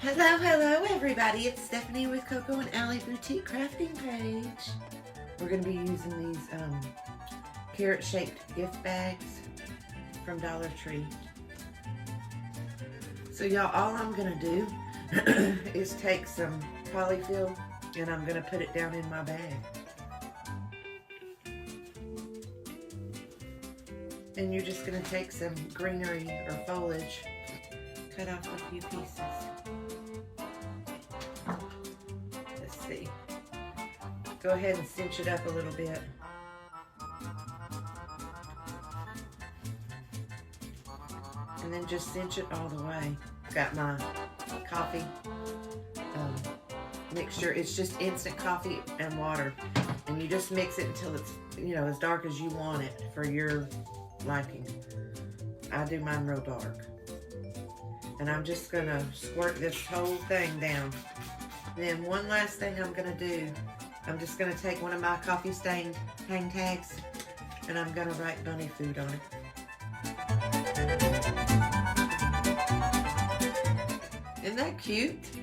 Hello everybody, it's Stephanie with Coco and Allie Boutique Crafting Page. We're going to be using these carrot shaped gift bags from Dollar Tree. So y'all, all I'm going to do is take some polyfill and I'm going to put it down in my bag. And you're just going to take some greenery or foliage, cut off a few pieces. Let's see. Go ahead and cinch it up a little bit. And then just cinch it all the way. Got my coffee mixture. It's just instant coffee and water. And you just mix it until it's, as dark as you want it for your liking. I do mine real dark. And I'm just gonna squirt this whole thing down. And then one last thing I'm gonna do, I'm just gonna take one of my coffee stained hang tags and I'm gonna write bunny food on it. Isn't that cute?